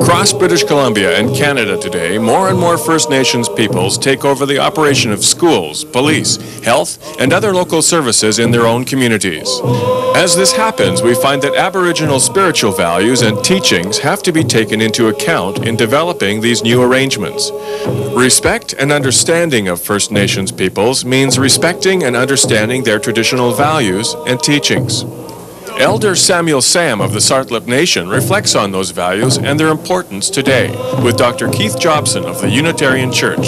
Across British Columbia and Canada today, more and more First Nations peoples take over the operation of schools, police, health, and other local services in their own communities. As this happens, we find that Aboriginal spiritual values and teachings have to be taken into account in developing these new arrangements. Respect and understanding of First Nations peoples means respecting and understanding their traditional values and teachings. Elder Samuel Sam of the Tsartlip Nation reflects on those values and their importance today with Dr. Keith Jobson of the Unitarian Church.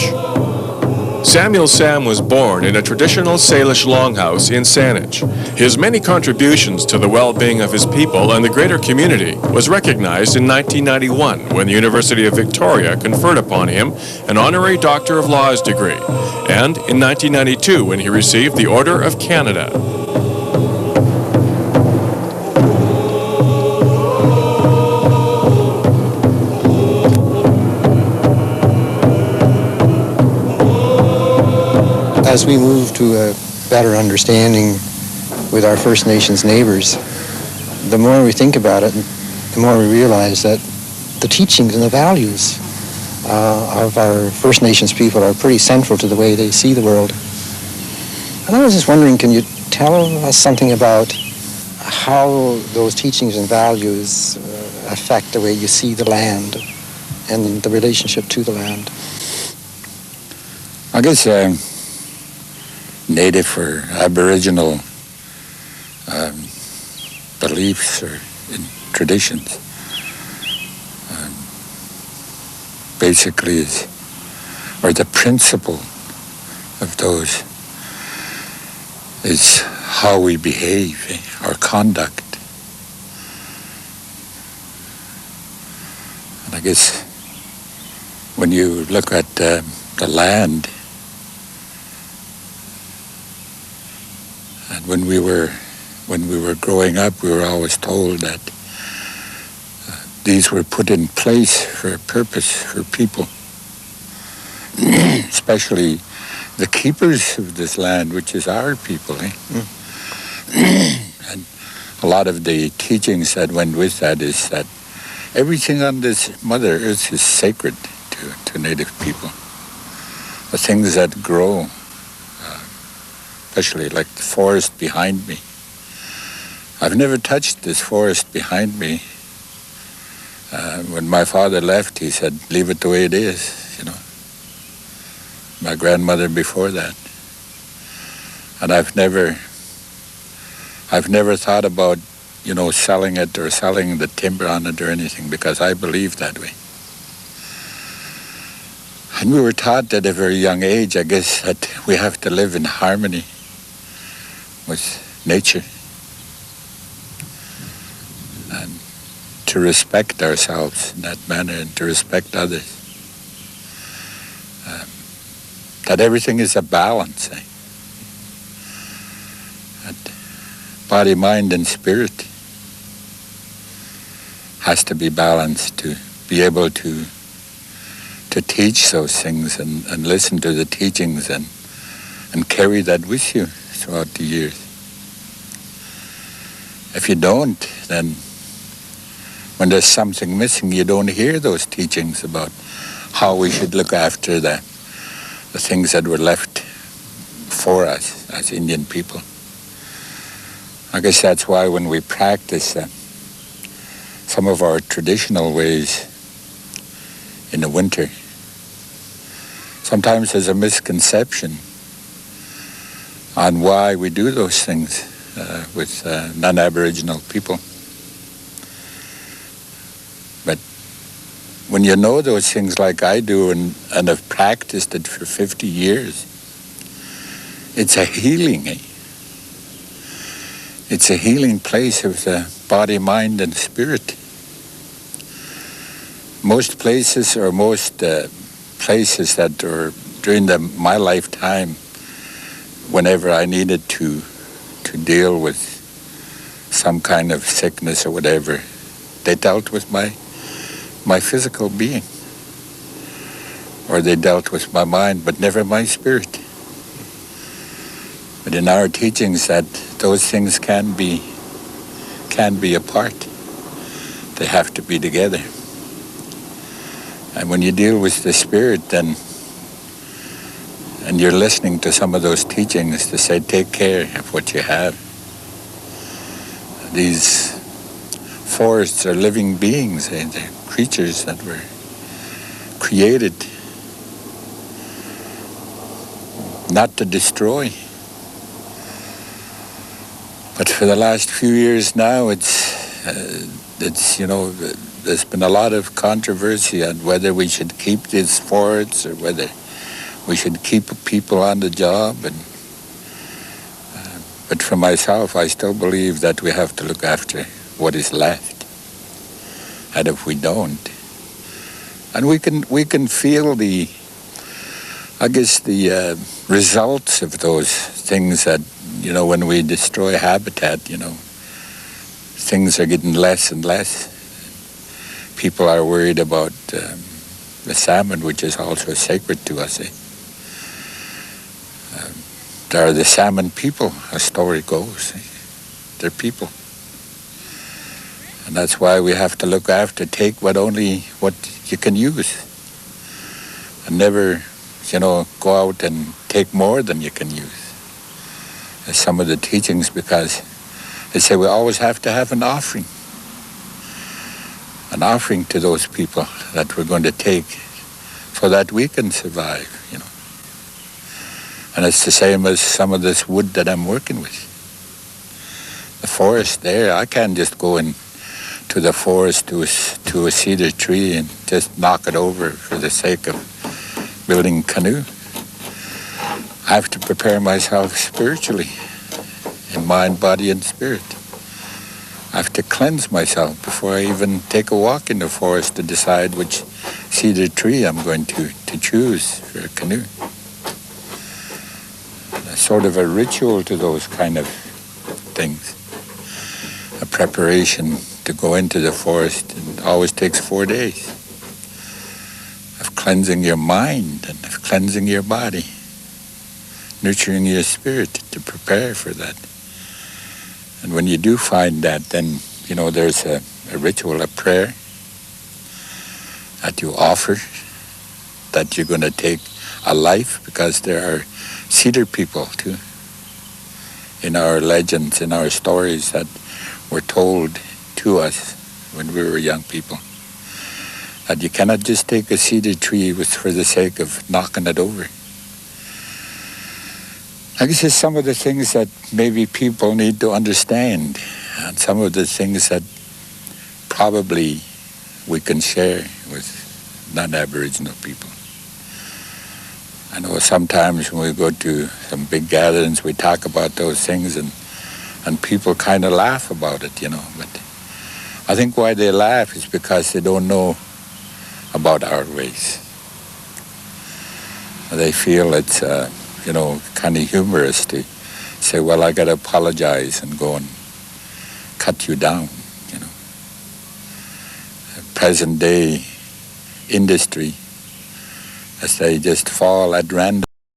Samuel Sam was born in a traditional Salish longhouse in Saanich. His many contributions to the well-being of his people and the greater community was recognized in 1991 when the University of Victoria conferred upon him an honorary Doctor of Laws degree, and in 1992 when he received the Order of Canada. As we move to a better understanding with our First Nations neighbors, the more we think about it, the more we realize that the teachings and the values of our First Nations people are pretty central to the way they see the world. And I was just wondering, can you tell us something about how those teachings and values affect the way you see the land and the relationship to the land? I guess Native or Aboriginal beliefs or traditions basically is, or the principle of those is how we behave, our conduct. And I guess when you look at the land, and when we were growing up, we were always told that these were put in place for a purpose for people, especially the keepers of this land, which is our people. And a lot of the teachings that went with that is that everything on this Mother Earth is sacred to Native people. The things that grow, especially like the forest behind me. I've never touched this forest behind me. When my father left, he said, leave it the way it is, you know. My grandmother before that. And I've never thought about, you know, selling it or selling the timber on it or anything, because I believe that way. And we were taught at a very young age, I guess, that we have to live in harmony with nature and to respect ourselves in that manner and to respect others. That everything is a balance. That body, mind, and spirit has to be balanced to be able to teach those things and listen to the teachings and carry that with you throughout the years. If you don't, then when there's something missing, you don't hear those teachings about how we should look after the things that were left for us as Indian people. I guess that's why when we practice some of our traditional ways in the winter, sometimes there's a misconception on why we do those things with non-Aboriginal people. But when you know those things like I do and have practiced it for 50 years, it's a healing. It's a healing place of the body, mind, and spirit. Most places that are during my lifetime, whenever I needed to deal with some kind of sickness or whatever, they dealt with my physical being, or they dealt with my mind, but never my spirit. But in our teachings, that those things can be apart. They have to be together. And when you deal with the spirit, then, and you're listening to some of those teachings to say, take care of what you have. These forests are living beings, they're creatures that were created not to destroy. But for the last few years now, it's you know, there's been a lot of controversy on whether we should keep these forests or whether we should keep people on the job. And but for myself, I still believe that we have to look after what is left. And if we don't, and we can feel the, I guess, the results of those things that, you know, when we destroy habitat, you know, things are getting less and less. People are worried about the salmon, which is also sacred to us. There are the salmon people, as story goes. They're people. And that's why we have to look after, take what you can use. And never, you know, go out and take more than you can use. As some of the teachings, because they say we always have to have an offering to those people that we're going to take so that we can survive, you know. And it's the same as some of this wood that I'm working with. The forest there, I can't just go in to the forest to a cedar tree and just knock it over for the sake of building a canoe. I have to prepare myself spiritually in mind, body, and spirit. I have to cleanse myself before I even take a walk in the forest to decide which cedar tree I'm going to choose for a canoe. A sort of a ritual to those kind of things. A preparation to go into the forest. It always takes 4 days of cleansing your mind and of cleansing your body, nurturing your spirit to prepare for that. And when you do find that, then, you know, there's a ritual, a prayer that you offer, that you're going to take a life, because there are cedar people too in our legends, in our stories that were told to us when we were young people, that you cannot just take a cedar tree for the sake of knocking it over. I guess it's some of the things that maybe people need to understand, and some of the things that probably we can share with non-Aboriginal people. I know sometimes when we go to some big gatherings, we talk about those things, and people kind of laugh about it, you know. But I think why they laugh is because they don't know about our ways. They feel it's, you know, kind of humorous to say, well, I got to apologize and go and cut you down, you know. Present day industry, as they just fall at random